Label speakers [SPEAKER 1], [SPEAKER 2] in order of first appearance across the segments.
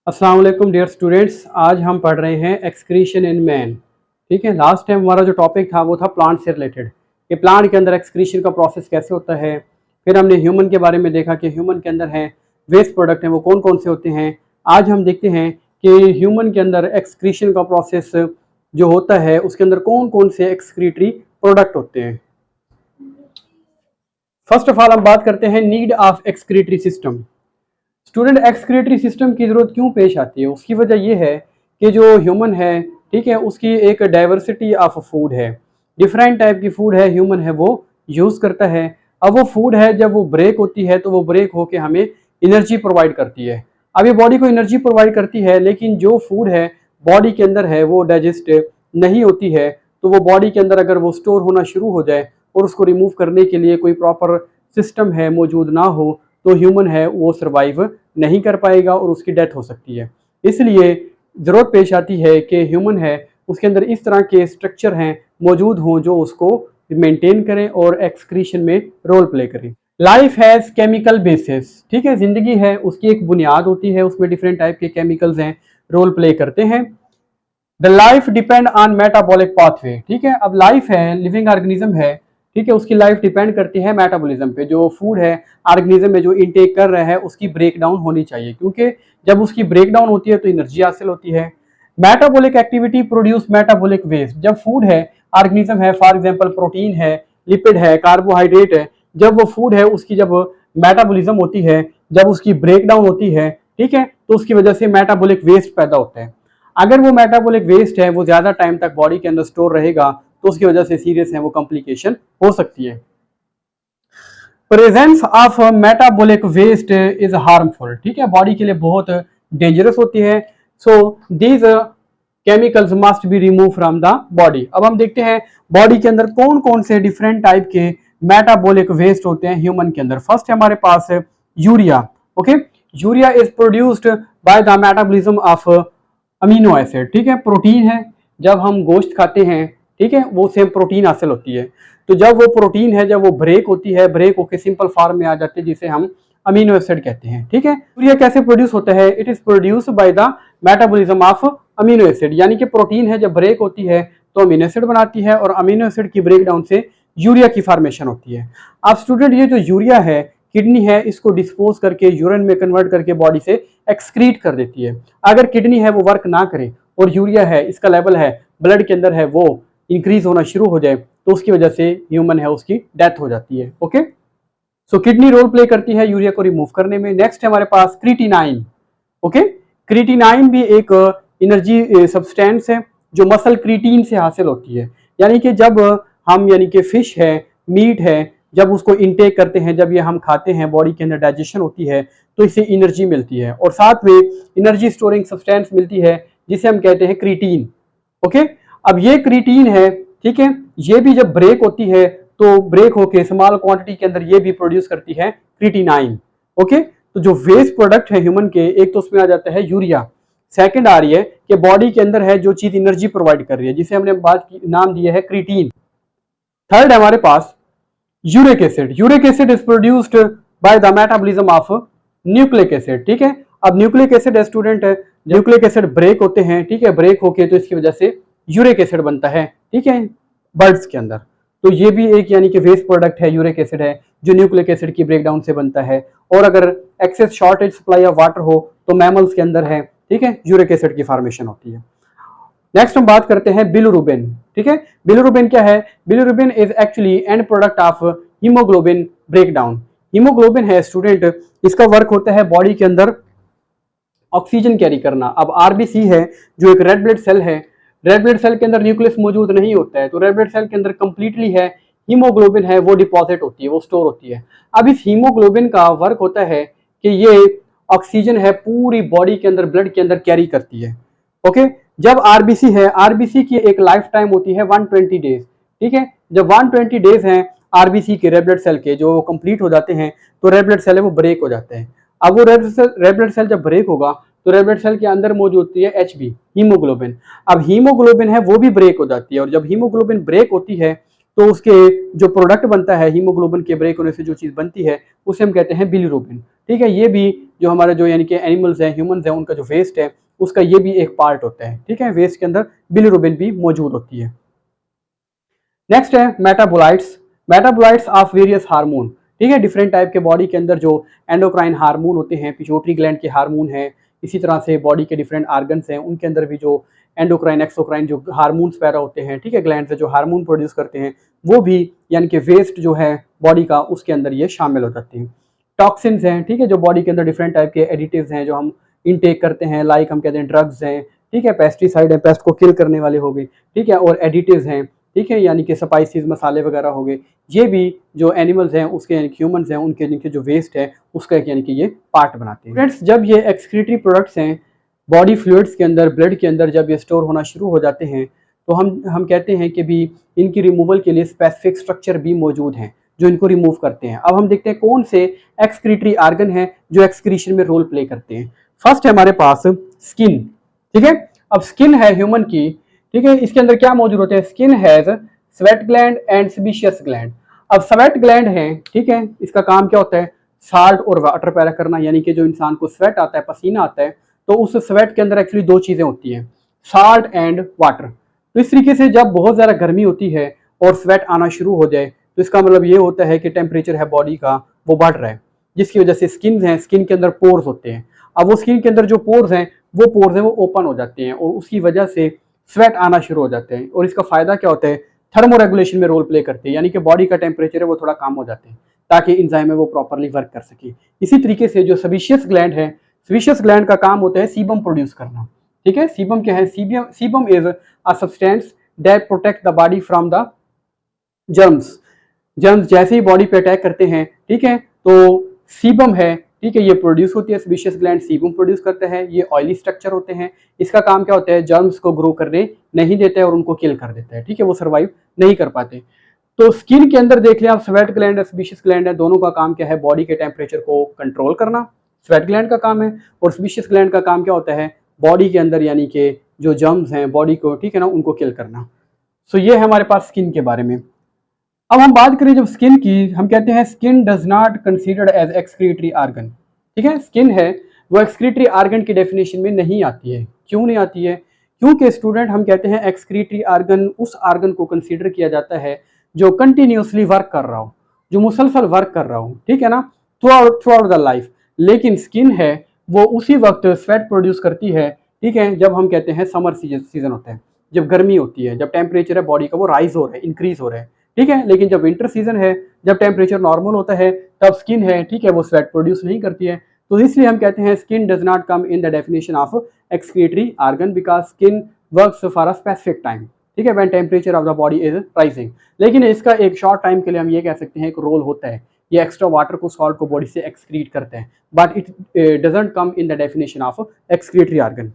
[SPEAKER 1] अस्सलाम वालेकुम dear students. आज हम पढ़ रहे हैं एक्सक्रीशन इन मैन। ठीक है, लास्ट टाइम हमारा जो टॉपिक था वो था प्लांट से रिलेटेड, कि प्लांट के अंदर एक्सक्रीशन का प्रोसेस कैसे होता है। फिर हमने ह्यूमन के बारे में देखा कि ह्यूमन के अंदर हैं वेस्ट प्रोडक्ट हैं वो कौन कौन से होते हैं। आज हम देखते हैं कि ह्यूमन के अंदर एक्सक्रीशन का प्रोसेस जो होता है उसके अंदर कौन कौन से एक्सक्रीटरी प्रोडक्ट होते हैं। फर्स्ट ऑफ ऑल हम बात करते हैं need of excretory system. Student, excretory system की ज़रूरत क्यों पेश आती है? उसकी वजह यह है कि जो ह्यूमन है, ठीक है, उसकी एक डाइवर्सिटी ऑफ फूड है, डिफरेंट टाइप की फूड है ह्यूमन है वो यूज़ करता है। अब वो फूड है जब वो ब्रेक होती है तो वो ब्रेक होके हमें एनर्जी प्रोवाइड करती है। अब ये बॉडी को एनर्जी प्रोवाइड करती है, लेकिन जो फूड है बॉडी के अंदर है वो डाइजेस्ट नहीं होती है, तो वो बॉडी के अंदर अगर वो स्टोर होना शुरू हो जाए और उसको रिमूव करने के लिए कोई प्रॉपर सिस्टम है मौजूद ना हो तो ह्यूमन है वो सर्वाइव नहीं कर पाएगा और उसकी डेथ हो सकती है। इसलिए ज़रूरत पेश आती है कि ह्यूमन है उसके अंदर इस तरह के स्ट्रक्चर हैं मौजूद हों जो उसको मेंटेन करें और एक्सक्रीशन में रोल प्ले करें। Life has chemical basis. ठीक है, ज़िंदगी है उसकी एक बुनियाद होती है, उसमें डिफरेंट टाइप के केमिकल्स हैं रोल प्ले करते हैं। The life depend on metabolic pathway. ठीक है, अब लाइफ है, लिविंग ऑर्गेनिज्म है, ठीक है, उसकी लाइफ डिपेंड करती है मेटाबॉलिज्म पे। जो फूड है ऑर्गेनिज्म में जो इनटेक कर रहा है उसकी ब्रेक डाउन होनी चाहिए, क्योंकि जब उसकी ब्रेक डाउन होती है तो एनर्जी हासिल होती है। Metabolic activity produce metabolic waste. जब फूड है ऑर्गेनिज्म है, फॉर एग्जांपल प्रोटीन है, लिपिड है, कार्बोहाइड्रेट है, जब वो फूड है उसकी जब मेटाबॉलिज्म होती है, जब उसकी ब्रेक डाउन होती है, ठीक है, तो उसकी वजह से मेटाबॉलिक वेस्ट पैदा होता है। अगर वो मेटाबॉलिक वेस्ट है वो ज़्यादा टाइम तक बॉडी के अंदर स्टोर रहेगा तो उसकी वजह से सीरियस है वो कॉम्प्लिकेशन हो सकती है। Presence of metabolic waste is harmful. ठीक है, बॉडी के लिए बहुत डेंजरस होती है। So these chemicals must be remove from the body. अब हम देखते हैं बॉडी के अंदर कौन कौन से डिफरेंट टाइप के मेटाबॉलिक वेस्ट होते हैं ह्यूमन के अंदर। फर्स्ट है हमारे पास urea. Okay, urea is produced by the metabolism of amino acid. ठीक है, प्रोटीन है, जब हम गोश्त खाते हैं, ठीक है, वो सेम प्रोटीन हासिल होती है। तो जब वो प्रोटीन है जब वो ब्रेक होती है, ब्रेक होकर सिंपल फॉर्म में आ जाती है जिसे हम अमीनो एसिड कहते हैं। ठीक है, यूरिया कैसे प्रोड्यूस होता है? It is produce by the metabolism of amino acid. यानी कि प्रोटीन है जब ब्रेक होती है तो अमीनो एसिड बनाती है और अमीनो एसिड की ब्रेक डाउन से यूरिया की फॉर्मेशन होती है। अब स्टूडेंट, ये जो यूरिया है किडनी है इसको डिस्पोज करके यूरिन में कन्वर्ट करके बॉडी से एक्सक्रीट कर देती है। अगर किडनी है वो वर्क ना करे और यूरिया है इसका लेवल है ब्लड के अंदर है वो इंक्रीज होना शुरू हो जाए तो उसकी वजह से ह्यूमन है उसकी डेथ हो जाती है। Okay, so kidney role play करती है यूरिया को रिमूव करने में। नेक्स्ट है हमारे पास क्रिएटिनाइन। ओके, क्रिएटिनाइन भी एक एनर्जी सब्सटेंस है जो मसल क्रिएटिन से हासिल होती है। यानी कि जब हम यानी कि फिश है, मीट है, जब उसको इनटेक करते हैं, जब ये हम खाते हैं बॉडी के अंदर डाइजेशन होती है तो इससे एनर्जी मिलती है और साथ में एनर्जी स्टोरिंग सब्सटेंस मिलती है जिसे हम कहते हैं क्रिएटिन। ओके, अब ये क्रिएटिन है, ठीक है, ये भी जब ब्रेक होती है तो ब्रेक होके स्मॉल क्वांटिटी के अंदर ये भी प्रोड्यूस करती है क्रिएटिनाइन। ओके, तो जो वेस्ट प्रोडक्ट है ह्यूमन के, एक तो उसमें आ जाता है यूरिया, सेकंड आ रही है कि बॉडी के अंदर है जो चीज एनर्जी प्रोवाइड कर रही है जिसे हमने बात की नाम दिया है क्रिएटिन। थर्ड है हमारे पास uric acid. Uric acid is produced by the metabolism of nucleic acid. ठीक है, अब न्यूक्लिक एसिड है स्टूडेंट, न्यूक्लिक एसिड ब्रेक होते हैं, ठीक है, ब्रेक होके तो इसकी वजह से यूरिक एसिड बनता है, ठीक है, बर्ड्स के अंदर। तो ये भी एक यानी कि वेस्ट प्रोडक्ट है, यूरिक एसिड है जो न्यूक्लिक एसिड की ब्रेकडाउन से बनता है। और अगर excess shortage supply of water हो तो मैमल्स के अंदर है, ठीक है, यूरिक एसिड की फॉर्मेशन होती है। नेक्स्ट हम बात करते हैं बिलिरुबिन। ठीक है, बिलिरुबिन क्या है? Bilirubin is actually and product of haemoglobin breakdown. Haemoglobin है स्टूडेंट, इसका वर्क होता है बॉडी के अंदर ऑक्सीजन कैरी करना। अब आरबीसी है जो एक रेड ब्लड सेल है, रेड ब्लड सेल के अंदर न्यूक्लियस मौजूद नहीं होता है तो रेड ब्लड सेल के अंदर कंप्लीटली है हीमोग्लोबिन है वो डिपॉजिट होती है, वो स्टोर होती है। अब इस हीमोग्लोबिन का वर्क होता है कि ये ऑक्सीजन है पूरी बॉडी के अंदर ब्लड के अंदर कैरी करती है। ओके, जब आरबीसी है, आरबीसी की एक लाइफ टाइम होती है 120 डेज। ठीक है, जब 120 डेज हैं आरबीसी के रेड ब्लड सेल के जो कंप्लीट हो जाते हैं तो रेड ब्लड सेल है वो ब्रेक हो जाते हैं। अब वो रेड ब्लड सेल जब ब्रेक होगा तो रेड ब्लड सेल के अंदर मौजूद होती है एचबी, हीमोग्लोबिन। अब हीमोग्लोबिन है वो भी ब्रेक हो जाती है और जब हीमोग्लोबिन ब्रेक होती है तो उसके जो प्रोडक्ट बनता है हीमोग्लोबिन के ब्रेक होने से जो चीज़ बनती है उसे हम कहते हैं बिलीरुबिन। ठीक है, ये भी जो हमारा जो यानी कि एनिमल्स हैं, ह्यूमंस हैं, उनका जो वेस्ट है उसका ये भी एक पार्ट होता है। ठीक है, वेस्ट के अंदर बिलीरुबिन भी मौजूद होती है। नेक्स्ट है metabolites. Metabolites of various hormone. ठीक है, डिफरेंट टाइप के बॉडी के अंदर जो एंडोक्राइन हार्मोन होते हैं, पिट्यूटरी ग्लैंड के हार्मोन हैं, इसी तरह से बॉडी के डिफरेंट आर्गन्स हैं, उनके अंदर भी जो एंडोक्राइन एक्सोक्राइन जो हार्मोन्स पैदा होते हैं, ठीक है, ग्लैंड से जो हार्मोन प्रोड्यूस करते हैं, वो भी यानी कि वेस्ट जो है बॉडी का उसके अंदर ये शामिल हो जाते हैं। टॉक्सिन्स हैं, ठीक है, जो बॉडी के अंदर डिफरेंट टाइप के एडिटिव्स हैं जो हम इनटेक करते हैं, लाइक हम कहते हैं ड्रग्स हैं, ठीक है, पेस्टिसाइड है, पेस्ट को किल करने वाले हो गए, ठीक है, और एडिटिव्स हैं, ठीक है, यानी कि स्पाइसेस मसाले वगैरह हो गए, ये भी जो एनिमल्स हैं उसके यानी ह्यूमंस हैं उनके जिनके जो वेस्ट है उसका एक यानी कि ये पार्ट बनाते हैं। फ्रेंड्स, जब ये एक्सक्रीटरी प्रोडक्ट्स हैं बॉडी फ्लूइड्स के अंदर, ब्लड के अंदर जब ये स्टोर होना शुरू हो जाते हैं तो हम कहते हैं कि भी इनकी रिमूवल के लिए स्पेसिफिक स्ट्रक्चर भी मौजूद हैं जो इनको रिमूव करते हैं। अब हम देखते हैं कौन से एक्सक्रीटरी आर्गन हैं जो एक्सक्रीशन में रोल प्ले करते हैं। फर्स्ट है हमारे पास स्किन। ठीक है, अब स्किन है ह्यूमन की, ठीक है, इसके अंदर क्या मौजूद होते हैं? Skin has sweat gland and sebaceous gland. अब स्वेट ग्लैंड है, ठीक है, इसका काम क्या होता है? साल्ट और वाटर पैदा करना, यानी कि जो इंसान को स्वेट आता है, पसीना आता है, तो उस स्वेट के अंदर एक्चुअली दो चीजें होती हैं, साल्ट एंड वाटर। तो इस तरीके से जब बहुत ज्यादा गर्मी होती है और स्वेट आना शुरू हो जाए तो इसका मतलब ये होता है कि टेम्परेचर है बॉडी का वो बढ़ रहा है, जिसकी वजह से स्किन है, स्किन के अंदर पोर्स होते हैं। अब वो स्किन के अंदर जो पोर्स हैं वो ओपन हो जाते हैं और उसकी वजह से स्वेट आना शुरू हो जाते हैं। और इसका फायदा क्या होता है? थर्मो रेगुलेशन में रोल प्ले करते हैं, यानी कि बॉडी का टेम्परेचर है वो थोड़ा कम हो जाते हैं ताकि इंजाइम है वो प्रॉपरली वर्क कर सके। इसी तरीके से जो सेबेशियस ग्लैंड है, सेबेशियस ग्लैंड का काम होता है सीबम प्रोड्यूस करना। ठीक है, सीबम क्या है? Sebum is a substance that protect the body from the germs. Germs जैसे ही बॉडी पे अटैक करते हैं, ठीक है, तो सीबम है, ठीक है, ये प्रोड्यूस होती है, सेबेशियस ग्लैंड सीबम प्रोड्यूस करता है। ये ऑयली स्ट्रक्चर होते हैं, इसका काम क्या होता है? जर्म्स को ग्रो करने नहीं देता है और उनको किल कर देता है। ठीक है, वो सर्वाइव नहीं कर पाते। तो स्किन के अंदर देख लें आप, स्वेट ग्लैंड है, सेबेशियस ग्लैंड है, दोनों का काम क्या है? बॉडी के टेम्परेचर को कंट्रोल करना स्वेट ग्लैंड का काम है, और सेबेशियस ग्लैंड का काम क्या होता है? बॉडी के अंदर यानी कि जो जर्म्स हैं बॉडी को, ठीक है ना, उनको किल करना। सो ये है हमारे पास स्किन के बारे में। अब हम बात करें जब स्किन की, हम कहते हैं skin does not considered as excretory organ. ठीक है, स्किन है वो एक्सक्रीटरी आर्गन की डेफिनेशन में नहीं आती है। क्यों नहीं आती है? क्योंकि स्टूडेंट हम कहते हैं एक्सक्रीटरी आर्गन उस आर्गन को कंसीडर किया जाता है जो कंटिन्यूसली वर्क कर रहा हो, जो मुसलसल वर्क कर रहा हो, ठीक है ना, थ्रू आउट द लाइफ। लेकिन स्किन है वो उसी वक्त स्वेट प्रोड्यूस करती है, ठीक है, जब हम कहते हैं समर सीजन होता है, जब गर्मी होती है, जब टेम्परेचर है बॉडी का वो राइज हो रहा है, इंक्रीज हो रहा है, ठीक है। लेकिन जब विंटर सीजन है, जब टेम्परेचर नॉर्मल होता है, तब स्किन है, ठीक है, वो स्वेट प्रोड्यूस नहीं करती है। तो इसलिए हम कहते हैं skin does not come in the definition of excretory organ because skin works for a specific time, ठीक है, when temperature of the body is rising. लेकिन इसका एक शॉर्ट टाइम के लिए हम ये कह सकते हैं एक रोल होता है, ये एक्स्ट्रा वाटर को, सॉल्ट को बॉडी से एक्सक्रीट करते हैं, but it doesn't come in the definition of excretory organ.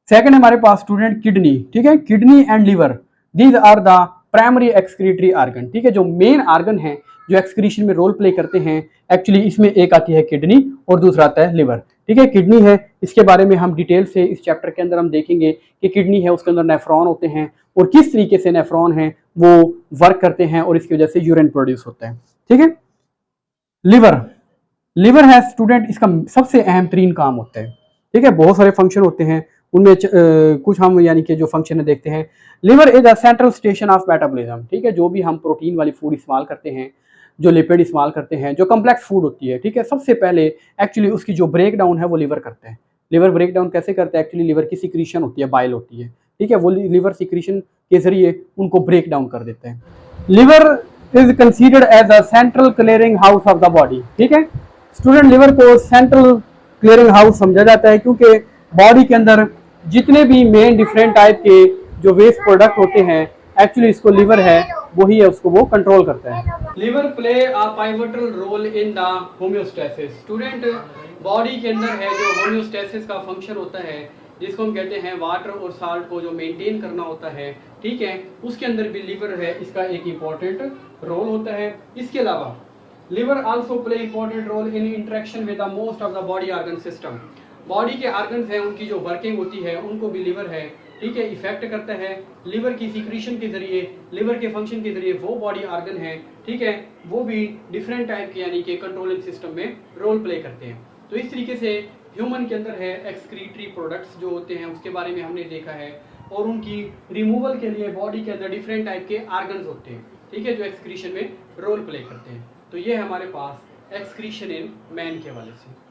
[SPEAKER 1] Second हमारे पास स्टूडेंट किडनी। ठीक है, kidney and liver, these are the primary excretory organ. ठीक है, जो मेन आर्गन है जो एक्सक्रीशन में रोल प्ले करते हैं, एक्चुअली इसमें एक आती है किडनी और दूसरा आता है लिवर। ठीक है, किडनी है, इसके बारे में हम डिटेल से इस चैप्टर के अंदर हम देखेंगे कि किडनी है उसके अंदर नेफ्रॉन होते हैं और किस तरीके से नेफ्रॉन है वो वर्क करते हैं और इसकी वजह से यूरिन प्रोड्यूस होता है। ठीक है, लिवर, लिवर है स्टूडेंट, इसका सबसे अहम तरीन काम होता है। ठीक है, बहुत सारे फंक्शन होते हैं, उनमें कुछ हम यानी कि जो फंक्शन है देखते हैं। Liver is a central station of metabolism. ठीक है, जो भी हम प्रोटीन वाली फूड इस्तेमाल करते हैं, जो लिपिड इस्तेमाल करते हैं, जो कम्प्लेक्स फूड होती है, ठीक है, सबसे पहले एक्चुअली उसकी जो ब्रेक डाउन है वो लिवर करता है। लिवर ब्रेक डाउन कैसे करता है? एक्चुअली लिवर की सिक्रीशन होती है, बाइल होती है, ठीक है, वो लिवर सिक्रीशन के जरिए उनको ब्रेक डाउन कर देते हैं। Liver is considered as a central clearing house of the body. ठीक है, स्टूडेंट लिवर को सेंट्रल क्लियरिंग हाउस समझा जाता है क्योंकि बॉडी के अंदर जितने भी मेन डिफरेंट टाइप के जो वेस्ट प्रोडक्ट होते हैं, एक्चुअली इसको लिवर है वही है उसको वो कंट्रोल करता है। Liver play a pivotal role in the homeostasis. Student body के अंदर है जो होम्योस्टेसिस का फंक्शन होता है, जिसको हम कहते हैं वाटर और साल्ट को जो मेंटेन करना होता है, ठीक है, उसके अंदर भी लिवर है, इसका एक इंपॉर्टेंट रोल होता है। इसके अलावा liver also play important role in interaction with the most of the body organ system. Body के ऑर्गन्स हैं उनकी जो वर्किंग होती है उनको भी लिवर है ठीक है, इफेक्ट करता है। लिवर की सिक्रीशन के जरिए, लिवर के फंक्शन के जरिए वो बॉडी ऑर्गन है, ठीक है, वो भी डिफरेंट टाइप के यानी कि कंट्रोलिंग सिस्टम में रोल प्ले करते हैं। तो इस तरीके से ह्यूमन के अंदर है एक्सक्रीटरी प्रोडक्ट्स जो होते हैं उसके बारे में हमने देखा है, और उनकी रिमूवल के लिए बॉडी के अंदर डिफरेंट टाइप के ऑर्गन्स होते हैं, ठीक है, जो एक्सक्रीशन में रोल प्ले करते हैं। तो ये है हमारे पास एक्सक्रीशन इन मैन के हवाले से।